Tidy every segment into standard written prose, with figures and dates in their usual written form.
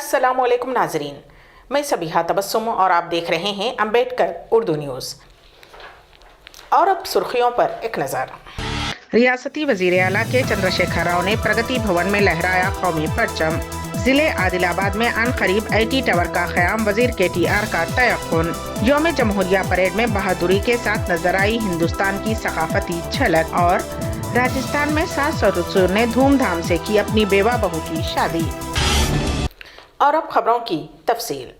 अस्सलाम वालेकुम नाजरीन, मैं सबिहा तबस्सुम और आप देख रहे हैं अम्बेडकर उर्दू न्यूज़। और अब सुर्खियों पर एक नज़र। रियासती वज़ीर आला के चंद्रशेखर राव ने प्रगति भवन में लहराया कौमी परचम। जिले आदिलाबाद में अन करीब IT टावर का क़याम, वज़ीर KTR का तयक़ुन। यौम जमहूरिया परेड में बहादुरी के साथ नजर आई हिंदुस्तान की सकाफती झलक। और राजस्थान में सास ससुर ने धूमधाम से की अपनी बेवा बहू की शादी। और अब खबरों की तफसील।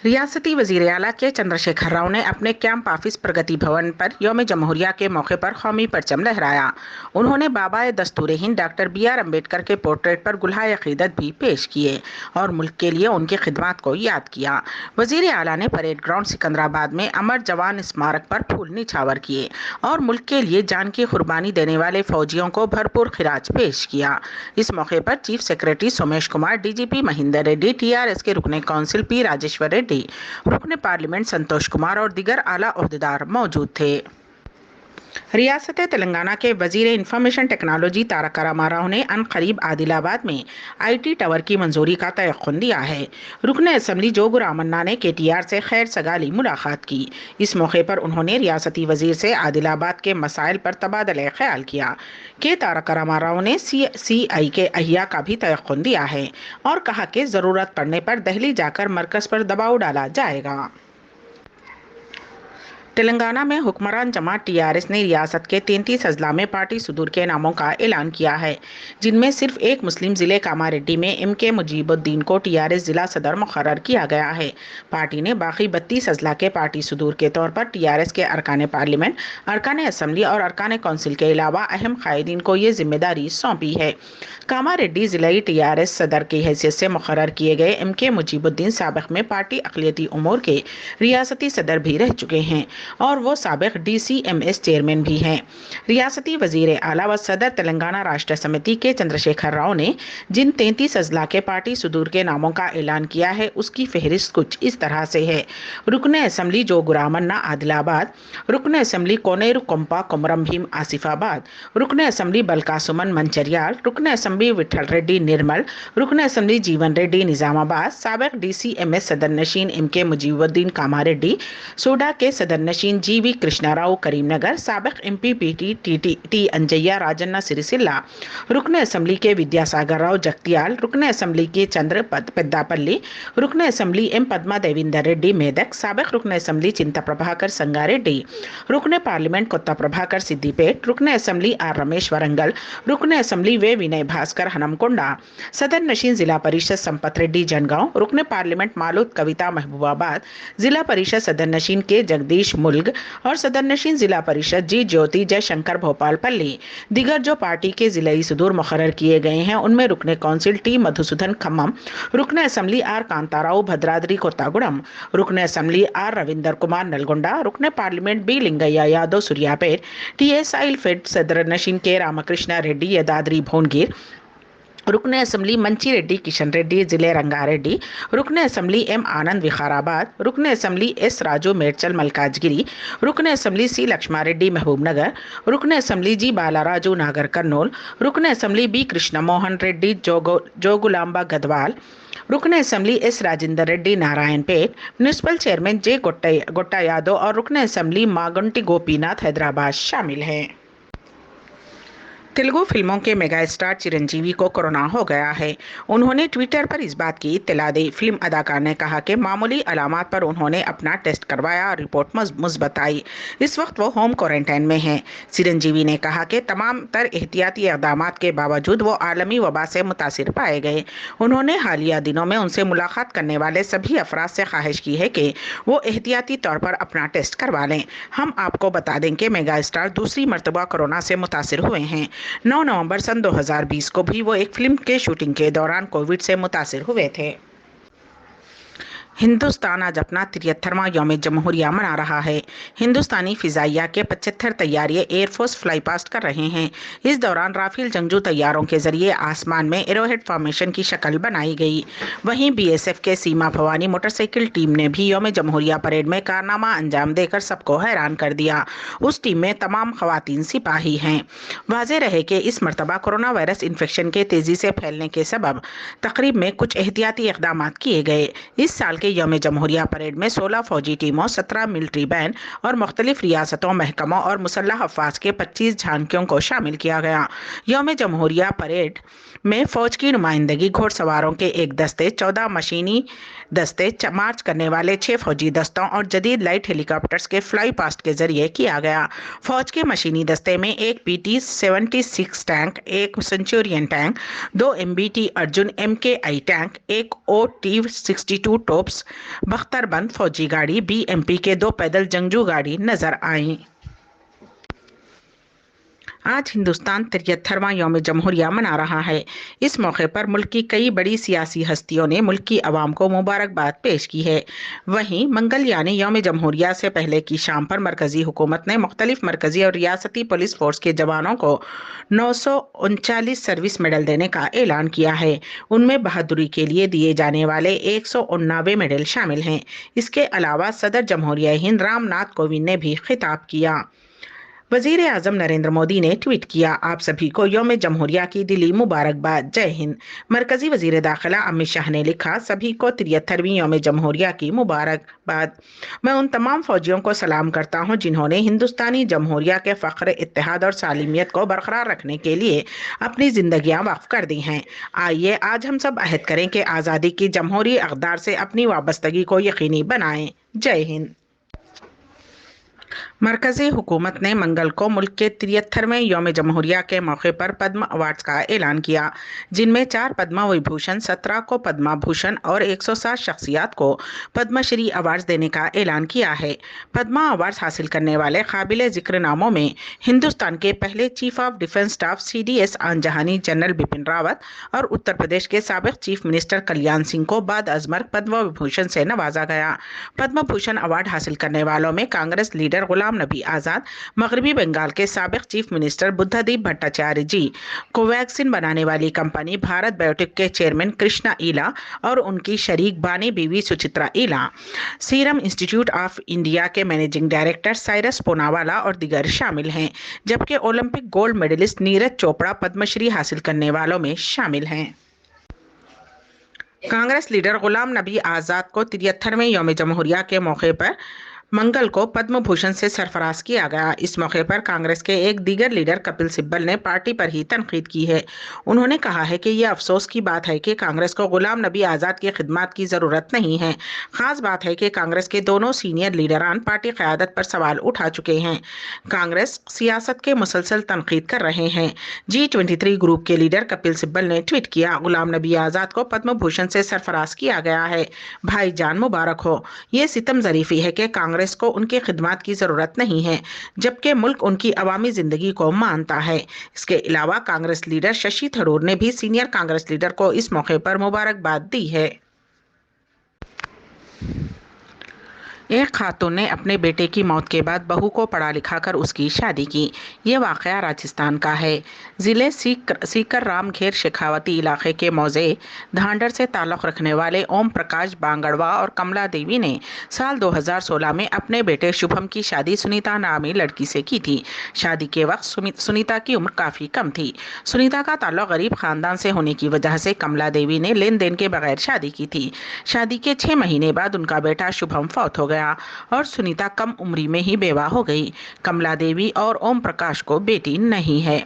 रियासती वज़ीर आला के चंद्रशेखर राव ने अपने कैंप ऑफिस प्रगति भवन पर यौम जमहूरिया के मौके पर कौमी परचम लहराया। उन्होंने बाबाए दस्तूर हिंद डॉक्टर BR अम्बेडकर के पोर्ट्रेट पर गुलहाए अक़ीदत भी पेश किए और मुल्क के लिए उनकी खिदमत को याद किया। वज़ीर आला ने परेड ग्राउंड सिकंदराबाद में अमर जवान स्मारक पर फूल निछावर किए और मुल्क के लिए जान की कुर्बानी देने वाले फौजियों को भरपूर खिराज पेश किया। इस मौके पर chief secretary Somesh Kumar, DGP Mahender Reddy, TRS के रुकने काउंसिल P राजेश्वर रेड्डी, रुकने पार्लियामेंट संतोष कुमार और दीगर आला ओहदेदार मौजूद थे। रियासत तेलंगाना के वजीर इंफॉर्मेशन टेक्नोलॉजी तारक रामाराव ने अन करीब आदिलाबाद में IT टावर की मंजूरी का तयक़ुन दिया है। रुकने असम्बली जोगु रामन्ना ने KTR से खैर सगाली मुलाकात की। इस मौके पर उन्होंने रियासती वजीर से आदिलाबाद के मसाइल पर तबादला ख्याल किया कि तारक रामाराव ने CI के अहिया का भी तयक़ुन दिया है और कहा कि ज़रूरत पड़ने पर दिल्ली जाकर मरकज़ पर दबाव डाला जाएगा। तेलंगाना में हुक्मरान जमात TRS ने रियासत के 33 अजला में पार्टी सुदूर के नामों का ऐलान किया है, जिनमें सिर्फ एक मुस्लिम जिले कामारेड्डी में MK मुजीबुद्दीन को TRS जिला सदर मुकर्रर किया गया है। पार्टी ने बाकी 32 अजला के पार्टी सुदूर के तौर पर TRS के अरकान पार्लियामेंट, अरकान असम्बली और अरकान कौंसिल के अलावा अहम कायदीन को ये जिम्मेदारी सौंपी है। कामारेड्डी जिलाई TRS सदर की हैसियत से मुकर्रर किए गए MK मुजीबुद्दीन साबिक में पार्टी अक़लियती उमूर के रियासती सदर भी रह चुके हैं और वो साबिक DCMS चेयरमैन भी हैं। रियासती वज़ीर आला व सदर तेलंगाना राष्ट्र समिति के चंद्रशेखर राव ने जिन 33 अजला के पार्टी सुदूर के नामों का ऐलान किया है, उसकी फहरिस्त कुछ इस तरह से है। रुकने असम्बली जोगु रामन्ना आदिलाबाद, रुकने असम्बली कोनेरू कोंपा कोमरम भीम आसिफाबाद, रुकने असम्बली बलकासुमन मंचरियाल, रुकने असम्बली विठल रेड्डी निर्मल, रुकने असम्बली जीवन रेड्डी निजामाबाद, साबिक DCMS सदर नशीन MK मुजीबुद्दीन कामारेड्डी, सोडा के सदर नशीन GV कृष्णाराव करीमनगर, साबिक MPPT T अंजैया राजन्ना सिरिसिल्ला, रुकने असम्बली के विद्यासागर राव जगतियाल, रुकने असम्बली के चंद्र पेद्दापल्ली, रुकने असम्बली M पद्मा देविंदर रेड्डी मेदक, साबिक रुकने असम्बली चिंता प्रभाकर संगारेड्डी, रुकने पार्लियामेंट कोत्ता प्रभाकर सिद्दीपेट, रुकने असम्बली R रमेश वरंगल, रुकने असम्बली वे विनय भास्कर हनमकोंडा, सदर नशीन जिला परिषद संपत रेड्डी जनगांव, रुकने पार्लियामेंट मालूद कविता महबूबाबाद, जिला परिषद सदर नशीन के जगदीश मुल्ग और सदर नशीन जिला परिषद जी ज्योति जयशंकर भोपालपल्ली। दिगर जो पार्टी के जिलाई सुदूर मुकर्रर किए गए हैं, उनमें रुकने काउंसिल T मधुसूदन खम्मम, रुकने असम्बली R कांताराव भद्राद्री कोत्तागुड़म, रुकने असम्बली R रविंदर कुमार नलगोंडा, रुकने parliament B Lingaiah Yadav Suryapet, TSI fed सदर नशीन के रामकृष्णा रेड्डी यदाद्री भोनगिर, रुकने असम्बली मंची रेड्डी किशन रेड्डी जिले रंगारेड्डी, रुकने असम्बली M आनंद विखाराबाद, रुकने असम्बली S राजू मेडचल मलकाजगिरी, रुकने असम्बली C लक्ष्मा रेड्डी महबूबनगर, रुकने assembly G Balaraju Nagarkurnool, रुकने असम्बली B कृष्ण मोहन रेड्डी जोगुलांबा गदवाल, रुकने assembly S Rajendra Reddy Narayanpet, municipal chairman J gota Yadav और रुकने असम्बली मागंटी गोपीनाथ हैदराबाद शामिल हैं। तेलुगु फिल्मों के मेगा स्टार चिरंजीवी को कोरोना हो गया है। उन्होंने ट्विटर पर इस बात की इत्तला दी। फिल्म अदाकार ने कहा कि मामूली अलामात पर उन्होंने अपना टेस्ट करवाया और रिपोर्ट मुस्बत आई। इस वक्त वो होम क्वारंटाइन में हैं। चिरंजीवी ने कहा कि तमाम तर एहतियाती इक़दाम के बावजूद वो आलमी वबा से मुतासिर पाए गए। उन्होंने हालिया दिनों में उनसे मुलाकात करने वाले सभी अफराद से ख्वाहिश की है कि वो एहतियाती तौर पर अपना टेस्ट करवा लें। हम आपको बता दें कि मेगा स्टार दूसरी मरतबा कोरोना से मुतासिर हुए हैं। 9 नवंबर सन 2020 को भी वो एक फिल्म के शूटिंग के दौरान कोविड से मुतासिर हुए थे। हिंदुस्तान आज अपना 73वां यौम जमहूरिया मना रहा है। हिंदुस्तानी फिजाइया के 75 तैयारियां एयरफोर्स फ्लाई पास्ट कर रहे हैं। इस दौरान राफेल जंगजू तैयारों के जरिए आसमान में एरोहेड फॉर्मेशन की शक्ल बनाई गई। वहीं बीएसएफ के सीमा भवानी मोटरसाइकिल टीम ने भी यौम जमहूरिया परेड में कारनामा अंजाम देकर सबको हैरान कर दिया। उस टीम में तमाम खवातीन सिपाही हैं। वाज़ेह रहे कि इस मरतबा कोरोना वायरस इन्फेक्शन के तेजी से फैलने के सबब तकरीब में कुछ एहतियाती इक़दाम किए गए। इस साल के यौम जमहूरिया परेड में 16 फौजी टीमों, 17 मिलिट्री बैंड और मुख्तलिफ रियासतों, महकमों और मुसल्लह अफवाज के 25 झांकियों को शामिल किया गया। यौम जमहूरिया परेड में फौज की नुमाइंदगी घोड़सवारों के एक दस्ते, 14 मशीनी दस्ते, मार्च करने वाले 6 फौजी दस्तों और जदीद लाइट हेलीकॉप्टर्स के फ्लाई पास्ट के जरिए किया गया। फौज के मशीनी दस्ते में एक PT-76 टैंक, एक Centurion tank, 2 MBT Arjun MKI tank, एक OT-62 टोप्स, बख्तरबंद फौजी गाड़ी, BMP के 2 पैदल जंगजू गाड़ी नजर आई। आज हिंदुस्तान 73वां यौम जमहूरिया मना रहा है। इस मौके पर मुल्क की कई बड़ी सियासी हस्तियों ने मुल्क की आवाम को मुबारकबाद पेश की है। वहीं मंगल यानी यौम जमहूरिया से पहले की शाम पर मरकजी हुकूमत ने मुख्तलिफ मरकजी और रियासती पुलिस फोर्स के जवानों को 939 सर्विस मेडल देने का ऐलान किया है। उनमें बहादुरी के लिए दिए जाने वाले 189 मेडल शामिल हैं। इसके अलावा सदर जमहूरिया हिंद रामनाथ कोविंद ने भी खिताब किया। वजीर आजम नरेंद्र मोदी ने ट्वीट किया, आप सभी को यौम जमहूरिया की दिली मुबारकबाद, जय हिंद। मरकजी वजीर दाखिला अमित शाह ने लिखा, सभी को 73वीं यौम जमहूरिया की मुबारकबाद। मैं उन तमाम फौजियों को सलाम करता हूं जिन्होंने हिंदुस्तानी जमहूरिया के फ़ख्र, इत्तेहाद और सालिमियत को बरकरार रखने के लिए अपनी जिंदगियां वक्फ कर दी हैं। आइए आज हम सब अहद करें कि आज़ादी की जमहूरी अक़दार से अपनी वाबस्तगी को यकीनी बनाएं। जय हिंद। मरकजी हुकूमत ने मंगल को मुल्क के 73वें यौम जमहूरिया के मौके पर पद्म अवार्ड्स का ऐलान किया, जिनमें 4 पद्म विभूषण, 17 को पद्मा भूषण और 107 शख्सियात को पद्मश्री अवार्ड्स देने का ऐलान किया है। पद्मा अवार्ड्स हासिल करने वाले काबिल जिक्र नामों में हिंदुस्तान के पहले chief of defence staff CDS आन जहानी जनरल बिपिन रावत और उत्तर प्रदेश के साबिक चीफ मिनिस्टर कल्याण सिंह को बाद अजमर पद्म विभूषण से नवाजा गया। पद्म भूषण अवार्ड हासिल करने वालों में कांग्रेस लीडर गुलाम नबी आजाद, मगरबी बंगाल के साबिक chief minister Buddhadeb Bhattacharya ji, Covaxin बनाने वाली कंपनी भारत बायोटेक के चेयरमैन कृष्णा ईला और उनकी शरीक बानी बीवी Suchitra Ella, Serum Institute of India के मैनेजिंग डायरेक्टर साइरस पूनावाला और दीगर शामिल हैं। जबकि Olympic gold medalist Neeraj Chopra Padma Shri हासिल करने वालों में शामिल हैं। कांग्रेस लीडर गुलाम नबी आजाद को 73वें यौम जमहूरिया के मौके पर मंगल को पद्म भूषण से सरफराज किया गया। इस मौके पर कांग्रेस के एक दीगर लीडर कपिल सिब्बल ने पार्टी पर ही तनकीद की है। उन्होंने कहा है कि यह अफसोस की बात है कि कांग्रेस को गुलाम नबी आज़ाद की खिदमत की ज़रूरत नहीं है। खास बात है कि कांग्रेस के दोनों सीनियर लीडरान पार्टी क़यादत पर सवाल उठा चुके हैं। कांग्रेस सियासत के मुसलसल तनकीद कर रहे हैं। G23 ग्रुप के लीडर कपिल सिब्बल ने ट्वीट किया, गुलाम नबी आज़ाद को पद्म भूषण से सरफराज किया गया है। भाईजान मुबारक हो। ये सितम ज़रीफ़ी है कि कांग्रेस को उनकी खिदमत की जरूरत नहीं है, जबकि मुल्क उनकी अवामी जिंदगी को मानता है। इसके अलावा कांग्रेस लीडर शशि थरूर ने भी सीनियर कांग्रेस लीडर को इस मौके पर मुबारकबाद दी है। एक खातून ने अपने बेटे की मौत के बाद बहू को पढ़ा लिखा कर उसकी शादी की। ये वाक़या राजस्थान का है। ज़िले सीकर रामखेर शेखावती इलाके के मौजे धांडर से ताल्लुक़ रखने वाले ओम प्रकाश बांगड़वा और कमला देवी ने साल 2016 में अपने बेटे शुभम की शादी सुनीता नामी लड़की से की थी। शादी के वक्त सुनीता की उम्र काफ़ी कम थी। सुनीता का ताल्लुक़ गरीब ख़ानदान से होने की वजह से कमला देवी ने लेन देन के बगैर शादी की थी। शादी के 6 महीने बाद उनका बेटा शुभम फौत हो गया और सुनीता कम उम्री में ही बेवा हो गई। कमला देवी और ओम प्रकाश को बेटी नहीं है।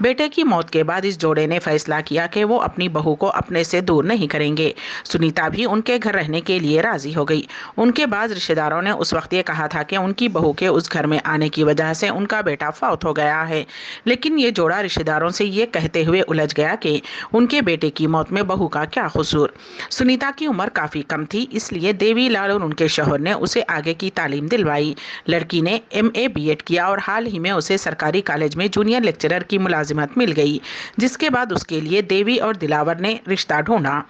बेटे की मौत के बाद इस जोड़े ने फैसला किया कि वो अपनी बहू को अपने से दूर नहीं करेंगे। सुनीता भी उनके घर रहने के लिए राजी हो गई। उनके बाद रिश्तेदारों ने उस वक्त ये कहा था कि उनकी बहू के उस घर में आने की वजह से उनका बेटा फौत हो गया है, लेकिन ये जोड़ा रिश्तेदारों से ये कहते हुए उलझ गया कि उनके बेटे की मौत में बहू का क्या कसूर। सुनीता की उम्र काफी कम थी, इसलिए देवी लाल और उनके शौहर ने उसे उसे आगे की तालीम दिलवाई। लड़की ने MA B.Ed किया और हाल ही में उसे सरकारी कॉलेज में जूनियर लेक्चरर की मुलाजिमत मिल गई, जिसके बाद उसके लिए देवी और दिलावर ने रिश्ता ढूंढा।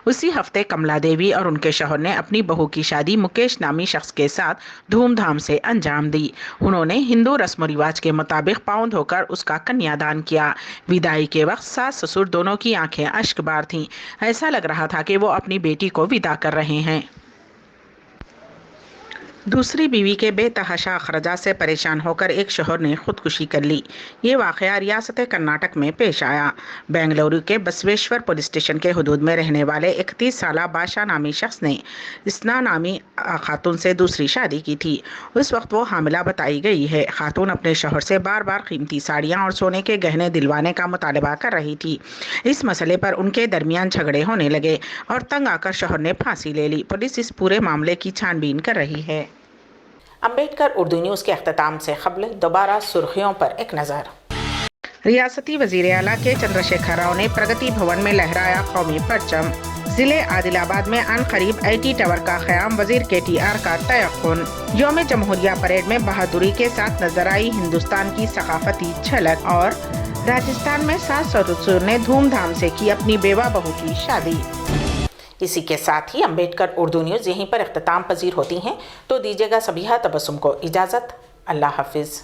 उसी हफ्ते कमला देवी और उनके शौहर ने अपनी बहू की शादी मुकेश नामी शख्स के साथ धूमधाम से अंजाम दी। उन्होंने हिंदू रस्म रिवाज के मुताबिक पांव धोकर उसका कन्यादान किया। विदाई के वक्त सास ससुर दोनों की आंखें अश्कबार थीं। ऐसा लग रहा था कि वो अपनी बेटी को विदा कर रहे हैं। दूसरी बीवी के बेतहाशा अखराजात से परेशान होकर एक शौहर ने खुदकुशी कर ली। ये वाक़या रियासत कर्नाटक में पेश आया। बेंगलुरु के बसवेश्वर पुलिस स्टेशन के हुदूद में रहने वाले 31 साला बादशाह नामी शख्स ने इस्ना नामी खातून से दूसरी शादी की थी। उस वक्त वो हामिला बताई गई है। खातून अपने शौहर से बार बार कीमती साड़ियाँ और सोने के गहने दिलवाने का मुतालबा कर रही थी। इस मसले पर उनके दरमियान झगड़े होने लगे और तंग आकर शौहर ने फांसी ले ली। पुलिस इस पूरे मामले की छानबीन कर रही है। अम्बेडकर उर्दू न्यूज़ के अख्ताम से क़ब्ल दोबारा सुर्खियों पर एक नज़र। रियासती वज़ीर आला के चंद्रशेखर राव ने प्रगति भवन में लहराया कौमी परचम। ज़िले आदिलाबाद में अन करीब IT टावर का क़याम, वज़ीर KTR का तयक़्क़ुन। यौम जमहूरिया परेड में बहादुरी के साथ नजर आई हिंदुस्तान की सकाफती झलक। और राजस्थान में सास ससुर ने धूमधाम से की अपनी बेवा बहू की शादी। इसी के साथ ही अम्बेडकर उर्दू न्यूज़ यहीं पर इख्तिताम पजीर होती हैं, तो दीजिएगा सबीहा तबस्सुम को इजाज़त। अल्लाह हाफिज़।